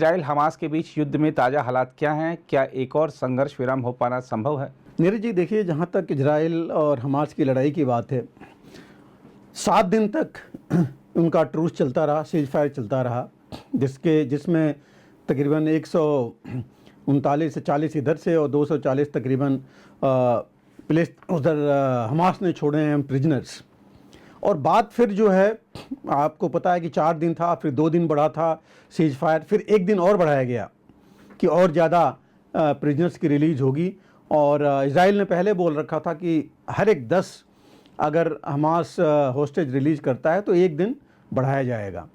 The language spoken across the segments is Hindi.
इजराइल हमास के बीच युद्ध में ताज़ा हालात क्या हैं? क्या एक और संघर्ष विराम हो पाना संभव है? नीरज जी, देखिए, जहाँ तक इजराइल और हमास की लड़ाई की बात है, 7 दिन तक उनका ट्रूस चलता रहा, सीज फायर चलता रहा, जिसमें तकरीबन 139 से 40 इधर से और 240 तकरीबन उधर हमास ने छोड़े हैं प्रिजनर्स। और बात फिर जो है, आपको पता है कि 4 दिन था, फिर 2 दिन बढ़ा था सीज फायर, फिर 1 दिन और बढ़ाया गया कि और ज़्यादा प्रिजनर्स की रिलीज़ होगी। और इजराइल ने पहले बोल रखा था कि हर एक 10 अगर हमास होस्टेज रिलीज़ करता है तो 1 दिन बढ़ाया जाएगा,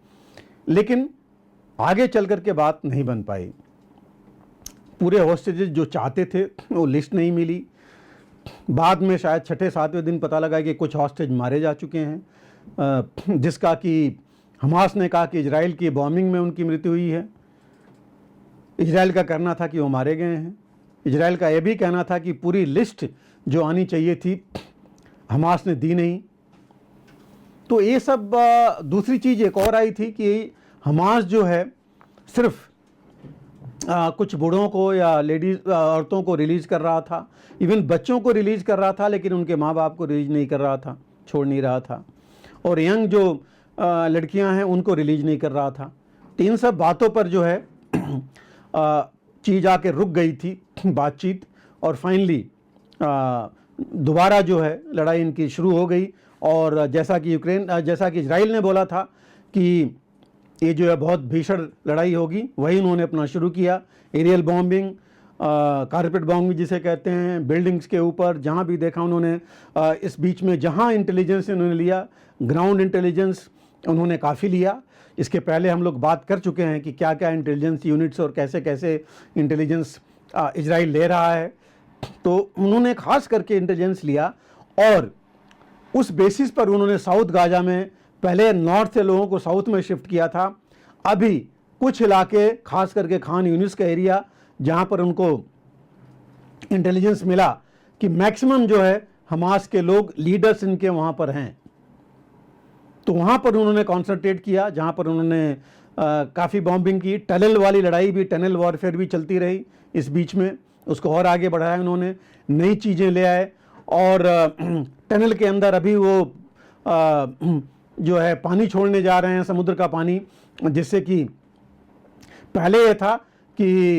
लेकिन आगे चल कर के बात नहीं बन पाई। पूरे होस्टेजेस जो चाहते थे वो लिस्ट नहीं मिली। बाद में शायद 6-7वें दिन पता लगा कि कुछ हॉस्टेज मारे जा चुके हैं, जिसका कि हमास ने कहा कि इजराइल की बॉम्बिंग में उनकी मृत्यु हुई है। इजराइल का कहना था कि वो मारे गए हैं। इजराइल का यह भी कहना था कि पूरी लिस्ट जो आनी चाहिए थी हमास ने दी नहीं। तो ये सब दूसरी चीज़ एक और आई थी कि हमास जो है सिर्फ कुछ बूढ़ों को या लेडीज़ औरतों को रिलीज़ कर रहा था, इवन बच्चों को रिलीज़ कर रहा था, लेकिन उनके माँ बाप को रिलीज़ नहीं कर रहा था, छोड़ नहीं रहा था। और यंग जो लड़कियां हैं उनको रिलीज़ नहीं कर रहा था। तो इन सब बातों पर जो है चीज़ आके रुक गई थी बातचीत, और फाइनली दोबारा जो है लड़ाई इनकी शुरू हो गई। और जैसा कि इजराइल ने बोला था कि ये जो है बहुत भीषण लड़ाई होगी, वही उन्होंने अपना शुरू किया। एरियल बॉम्बिंग, कारपेट बॉम्बिंग जिसे कहते हैं, बिल्डिंग्स के ऊपर जहाँ भी देखा उन्होंने। इस बीच में जहाँ इंटेलिजेंस उन्होंने लिया, ग्राउंड इंटेलिजेंस उन्होंने काफ़ी लिया। इसके पहले हम लोग बात कर चुके हैं कि क्या क्या इंटेलिजेंस यूनिट्स और कैसे कैसे इंटेलिजेंस इजराइल ले रहा है। तो उन्होंने ख़ास करके इंटेलिजेंस लिया, और उस बेसिस पर उन्होंने साउथ गाजा में पहले नॉर्थ से लोगों को साउथ में शिफ्ट किया था। अभी कुछ इलाके, खास करके खान यूनिस का एरिया, जहां पर उनको इंटेलिजेंस मिला कि मैक्सिमम जो है हमास के लोग, लीडर्स इनके वहां पर हैं, तो वहां पर उन्होंने कॉन्संट्रेट किया, जहां पर उन्होंने काफ़ी बॉम्बिंग की। टनल वाली लड़ाई भी, टनल वॉरफेयर भी चलती रही इस बीच में, उसको और आगे बढ़ाया उन्होंने, नई चीज़ें ले आए। और टनल के अंदर अभी वो जो है पानी छोड़ने जा रहे हैं, समुद्र का पानी, जिससे कि पहले ये था कि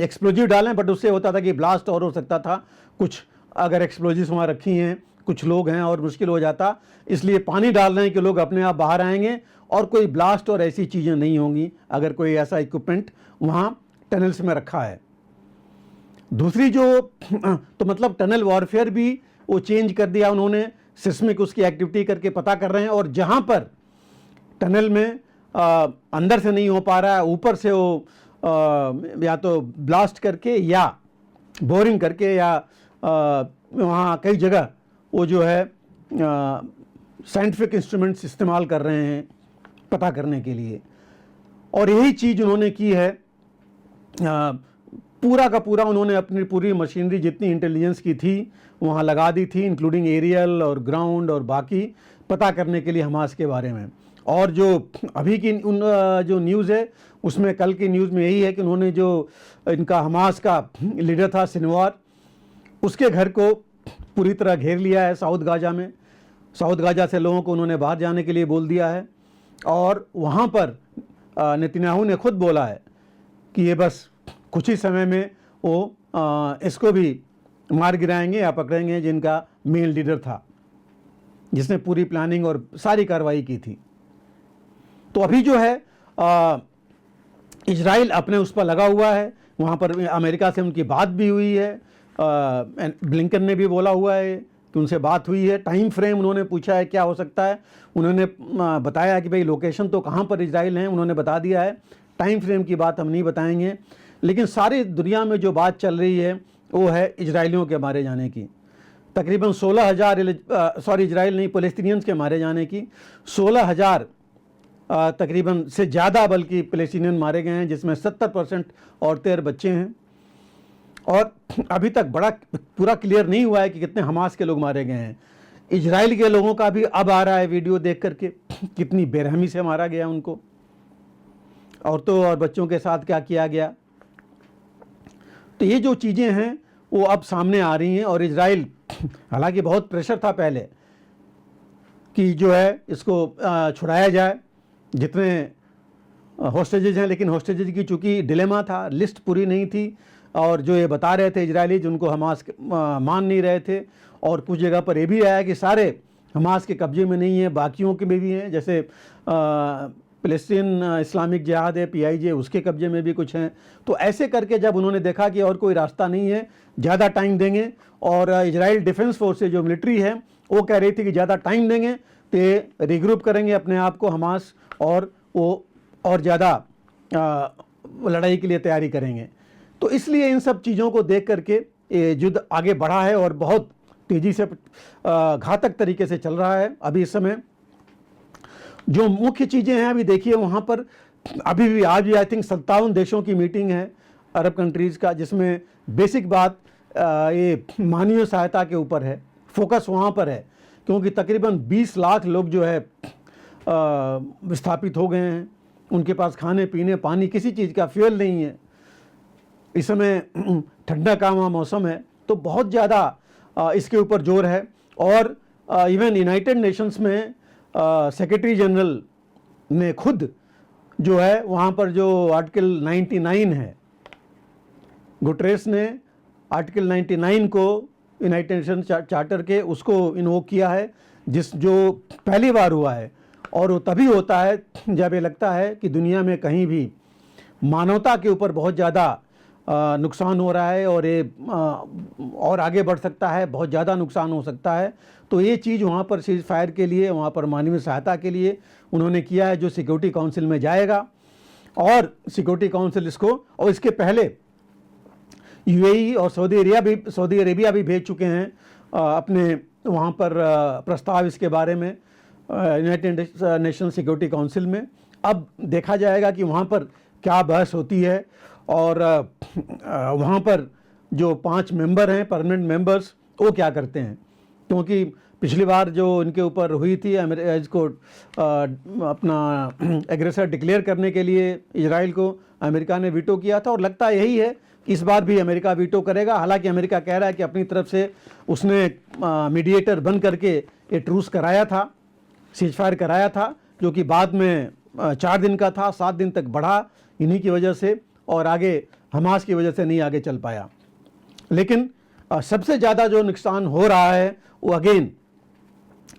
एक्सप्लोजिव डालें, बट उससे होता था कि ब्लास्ट और हो सकता था। कुछ अगर एक्सप्लोजिव वहाँ रखी हैं, कुछ लोग हैं और मुश्किल हो जाता, इसलिए पानी डाल रहे हैं कि लोग अपने आप बाहर आएंगे और कोई ब्लास्ट और ऐसी चीज़ें नहीं होंगी अगर कोई ऐसा इक्विपमेंट वहाँ टनल्स में रखा है। दूसरी जो तो मतलब टनल वॉरफेयर भी वो चेंज कर दिया उन्होंने, सिस्मिक उसकी एक्टिविटी करके पता कर रहे हैं। और जहाँ पर टनल में अंदर से नहीं हो पा रहा है, ऊपर से वो या तो ब्लास्ट करके या बोरिंग करके, या वहाँ कई जगह वो जो है साइंटिफिक इंस्ट्रूमेंट्स इस्तेमाल कर रहे हैं पता करने के लिए। और यही चीज़ उन्होंने की है। पूरा का पूरा उन्होंने अपनी पूरी मशीनरी जितनी इंटेलिजेंस की थी वहाँ लगा दी थी, इंक्लूडिंग एरियल और ग्राउंड और बाकी, पता करने के लिए हमास के बारे में। और जो अभी की जो न्यूज़ है उसमें, कल की न्यूज़ में यही है कि उन्होंने जो इनका हमास का लीडर था सिनवार, उसके घर को पूरी तरह घेर लिया है साउथ गाजा में। साउथ गाजा से लोगों को उन्होंने बाहर जाने के लिए बोल दिया है। और वहाँ पर नेतन्याहू ने खुद बोला है कि ये बस कुछ ही समय में वो इसको भी मार गिराएंगे या पकड़ेंगे, जिनका मेन लीडर था, जिसने पूरी प्लानिंग और सारी कार्रवाई की थी। तो अभी जो है इजराइल अपने उस पर लगा हुआ है। वहाँ पर अमेरिका से उनकी बात भी हुई है, ब्लिंकन ने भी बोला हुआ है कि उनसे बात हुई है। टाइम फ्रेम उन्होंने पूछा है क्या हो सकता है, उन्होंने बताया कि भाई लोकेशन तो कहाँ पर इजराइल हैं उन्होंने बता दिया है, टाइम फ्रेम की बात हम नहीं बताएंगे। लेकिन सारी दुनिया में जो बात चल रही है वो है इजराइलियों के मारे जाने की। तकरीबन 16,000 इजराइल नहीं, पैलेस्टीनियंस के मारे जाने की। 16,000 तकरीबन से ज़्यादा बल्कि पैलेस्टीनियन मारे गए हैं, जिसमें 70% औरतें और बच्चे हैं। और अभी तक पूरा क्लियर नहीं हुआ है कि कितने हमास के लोग मारे गए हैं। इजराइल के लोगों का भी अब आ रहा है वीडियो देख करके, कितनी बेरहमी से मारा गया उनको। औरतों और बच्चों के साथ क्या किया गया। तो ये जो चीज़ें हैं वो अब सामने आ रही हैं, और इजराइल हालांकि बहुत प्रेशर था पहले कि जो है इसको छुड़ाया जाए जितने हॉस्टेजेज हैं, लेकिन हॉस्टेजेज की चूँकि डिलेमा था, लिस्ट पूरी नहीं थी, और जो ये बता रहे थे इजरायली जिनको हमास मान नहीं रहे थे, और कुछ जगह पर ये भी आया कि सारे हमास के कब्जे में नहीं है, बाकियों के में भी हैं, जैसे फ़लस्तीन इस्लामिक जिहाद है PIJ, उसके कब्जे में भी कुछ हैं। तो ऐसे करके जब उन्होंने देखा कि और कोई रास्ता नहीं है, ज़्यादा टाइम देंगे, और इजराइल डिफेंस फोर्सेज जो मिलिट्री है वो कह रही थी कि ज़्यादा टाइम देंगे तो रिग्रुप करेंगे अपने आप को हमास, और वो और ज़्यादा लड़ाई के लिए तैयारी करेंगे। तो इसलिए इन सब चीज़ों को देख करके ये युद्ध आगे बढ़ा है और बहुत तेज़ी से घातक तरीके से चल रहा है। अभी इस समय जो मुख्य चीज़ें हैं, अभी देखिए वहाँ पर अभी भी आज भी आई थिंक 57 देशों की मीटिंग है अरब कंट्रीज़ का, जिसमें बेसिक बात ये मानवीय सहायता के ऊपर है, फोकस वहाँ पर है, क्योंकि तकरीबन 20 लाख लोग जो है विस्थापित हो गए हैं, उनके पास खाने पीने पानी किसी चीज़ का फ्यूल नहीं है। इस समय ठंडा का वहाँ मौसम है, तो बहुत ज़्यादा इसके ऊपर जोर है। और इवन यूनाइटेड नेशंस में सेक्रेटरी जनरल ने खुद जो है वहाँ पर जो आर्टिकल 99 है, गुटरेस ने आर्टिकल 99 को यूनाइटेड नेशन चार्टर के उसको इन्वोक किया है, जो पहली बार हुआ है, और वो तभी होता है जब ये लगता है कि दुनिया में कहीं भी मानवता के ऊपर बहुत ज़्यादा नुकसान हो रहा है, और ये और आगे बढ़ सकता है, बहुत ज़्यादा नुकसान हो सकता है। तो ये चीज़ वहाँ पर सीज फायर के लिए, वहाँ पर मानवीय सहायता के लिए उन्होंने किया है, जो सिक्योरिटी काउंसिल में जाएगा, और सिक्योरिटी काउंसिल इसको, और इसके पहले UAE और सऊदी अरेबिया भी भेज चुके हैं अपने वहाँ पर प्रस्ताव इसके बारे में यूनाइटेड नेशन सिक्योरिटी काउंसिल में। अब देखा जाएगा कि वहाँ पर क्या बहस होती है, और वहाँ पर जो 5 मेंबर हैं परमानेंट मेंबर्स वो क्या करते हैं, क्योंकि पिछली बार जो इनके ऊपर हुई थी इसको अपना एग्रेसर डिक्लेयर करने के लिए इजराइल को अमेरिका ने वीटो किया था, और लगता यही है कि इस बार भी अमेरिका वीटो करेगा। हालांकि अमेरिका कह रहा है कि अपनी तरफ से उसने मीडिएटर बन करके ये ट्रूस कराया था, सीज फायर कराया था, जो कि बाद में 4 दिन का था, 7 दिन तक बढ़ा इन्हीं की वजह से, और आगे हमास की वजह से नहीं आगे चल पाया। लेकिन सबसे ज़्यादा जो नुकसान हो रहा है वो अगेन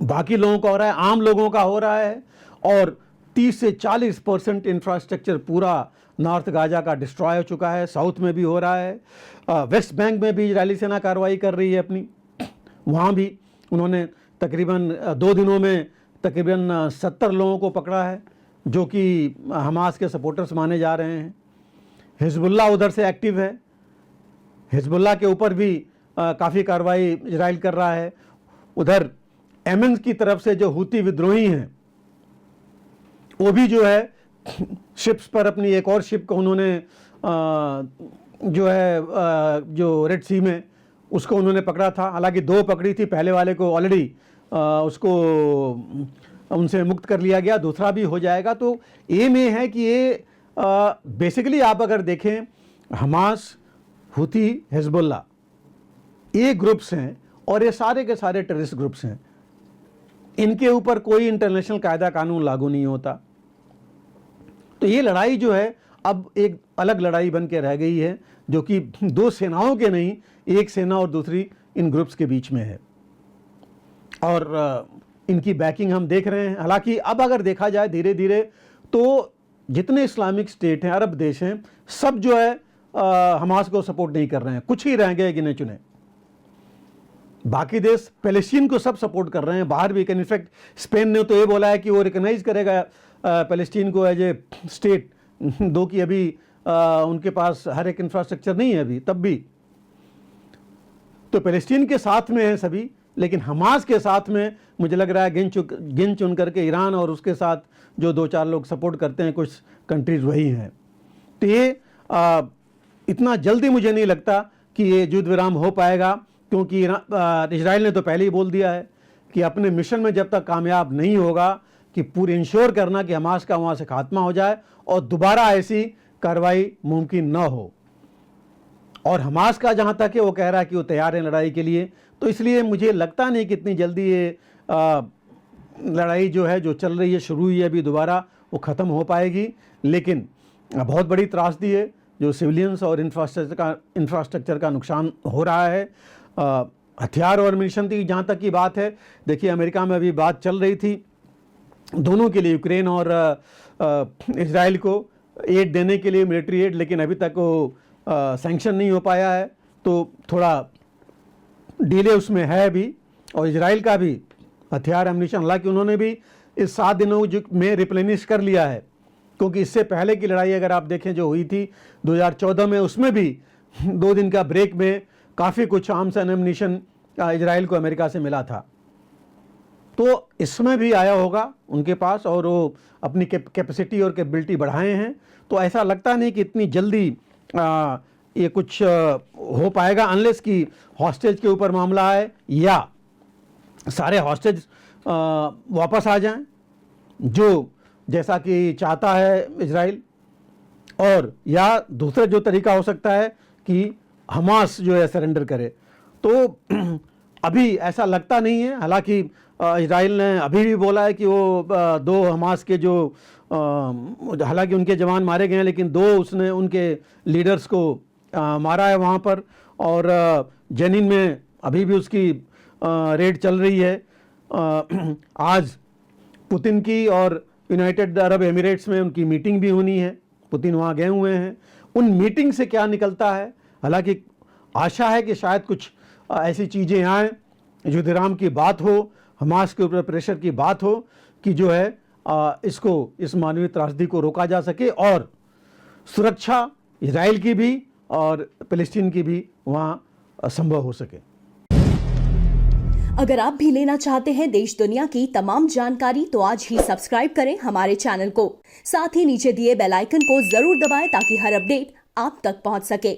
बाकी लोगों का हो रहा है, आम लोगों का हो रहा है, और 30 से 40% इंफ्रास्ट्रक्चर पूरा नॉर्थ गाजा का डिस्ट्रॉय हो चुका है, साउथ में भी हो रहा है, वेस्ट बैंक में भी इजरायली सेना कार्रवाई कर रही है अपनी, वहाँ भी उन्होंने तकरीबन 2 दिनों में तकरीबन 70 लोगों को पकड़ा है, जो कि हमास के सपोर्टर्स माने जा रहे हैं। हिजबुल्लाह उधर से एक्टिव है, हिजबुल्लाह के ऊपर भी काफ़ी कार्रवाई इजराइल कर रहा है। उधर यमन की तरफ से जो हुती विद्रोही हैं वो भी जो है शिप्स पर, अपनी एक और शिप को उन्होंने जो है जो रेड सी में उसको उन्होंने पकड़ा था। हालांकि 2 पकड़ी थी, पहले वाले को ऑलरेडी उसको उनसे मुक्त कर लिया गया, दूसरा भी हो जाएगा। तो एम ये है कि ये बेसिकली आप अगर देखें हमास, हुती, हिजबुल्लाह ये ग्रुप्स हैं, और ये सारे के सारे टेररिस्ट ग्रुप्स हैं, इनके ऊपर कोई इंटरनेशनल कायदा कानून लागू नहीं होता। तो ये लड़ाई जो है अब एक अलग लड़ाई बन के रह गई है, जो कि 2 सेनाओं के नहीं, एक सेना और दूसरी इन ग्रुप्स के बीच में है, और इनकी बैकिंग हम देख रहे हैं। हालांकि अब अगर देखा जाए धीरे धीरे तो जितने इस्लामिक स्टेट हैं, अरब देश हैं, सब जो है हमास को सपोर्ट नहीं कर रहे हैं, कुछ ही रह गए गिने चुने। बाकी देश पैलेस्टीन को सब सपोर्ट कर रहे हैं, बाहर भी। इनफैक्ट स्पेन ने तो ये बोला है कि वो रिकॉग्नाइज करेगा पैलेस्टीन को एज ए स्टेट, दो कि अभी उनके पास हर एक इंफ्रास्ट्रक्चर नहीं है अभी, तब भी। तो पैलेस्टीन के साथ में है सभी, लेकिन हमास के साथ में मुझे लग रहा है गिन चुन करके ईरान और उसके साथ जो 2-4 लोग सपोर्ट करते हैं, कुछ कंट्रीज़ वही हैं। तो ये इतना जल्दी मुझे नहीं लगता कि ये युद्ध विराम हो पाएगा, क्योंकि इजराइल ने तो पहले ही बोल दिया है कि अपने मिशन में जब तक कामयाब नहीं होगा कि पूरी इंश्योर करना कि हमास का वहाँ से खात्मा हो जाए और दोबारा ऐसी कार्रवाई मुमकिन न हो। और हमास का जहाँ तक है वो कह रहा है कि वो तैयार है लड़ाई के लिए, तो इसलिए मुझे लगता नहीं कि इतनी जल्दी ये लड़ाई जो है जो चल रही है शुरू हुई है अभी दोबारा वो ख़त्म हो पाएगी। लेकिन बहुत बड़ी त्रासदी है जो सिविलियंस और इंफ्रास्ट्रक्चर का नुकसान हो रहा है। हथियार और मिशन की जहाँ तक की बात है, देखिए अमेरिका में अभी बात चल रही थी दोनों के लिए, यूक्रेन और इजराइल को एड देने के लिए, मिलिट्री एड, लेकिन अभी तक वो सैंक्शन नहीं हो पाया है, तो थोड़ा डिले उसमें है अभी। और इजराइल का भी हथियार एम्यूनिशन हालांकि उन्होंने भी इस 7 दिनों में रिप्लेनिश कर लिया है, क्योंकि इससे पहले की लड़ाई अगर आप देखें जो हुई थी 2014 में, उसमें भी 2 दिन का ब्रेक में काफ़ी कुछ आर्म्स एंड एम्यूनिशन इजराइल को अमेरिका से मिला था। तो इसमें भी आया होगा उनके पास और वो अपनी कैपेसिटी और कैपेबिलिटी बढ़ाए हैं। तो ऐसा लगता नहीं कि इतनी जल्दी ये कुछ हो पाएगा, अनलेस कि हॉस्टेज के ऊपर मामला है या सारे हॉस्टेज वापस आ जाएं, जो जैसा कि चाहता है इजराइल, और या दूसरा जो तरीका हो सकता है कि हमास जो है सरेंडर करे। तो अभी ऐसा लगता नहीं है, हालांकि इजराइल ने अभी भी बोला है कि वो 2 हमास के जो हालांकि उनके जवान मारे गए हैं, लेकिन 2 उसने उनके लीडर्स को मारा है वहाँ पर। और जेनिन में अभी भी उसकी रेड चल रही है। आज पुतिन की और यूनाइटेड अरब एमिरेट्स में उनकी मीटिंग भी होनी है, पुतिन वहाँ गए हुए हैं। उन मीटिंग से क्या निकलता है, हालांकि आशा है कि शायद कुछ ऐसी चीज़ें आएँ, युद्धविराम की बात हो, हमास के ऊपर प्रेशर की बात हो कि जो है इस मानवीय त्रासदी को रोका जा सके और सुरक्षा इजराइल की भी और फ़लस्तीन की भी वहाँ संभव हो सके। अगर आप भी लेना चाहते हैं देश दुनिया की तमाम जानकारी तो आज ही सब्सक्राइब करें हमारे चैनल को। साथ ही नीचे दिए बेल आइकन को जरूर दबाएं ताकि हर अपडेट आप तक पहुंच सके।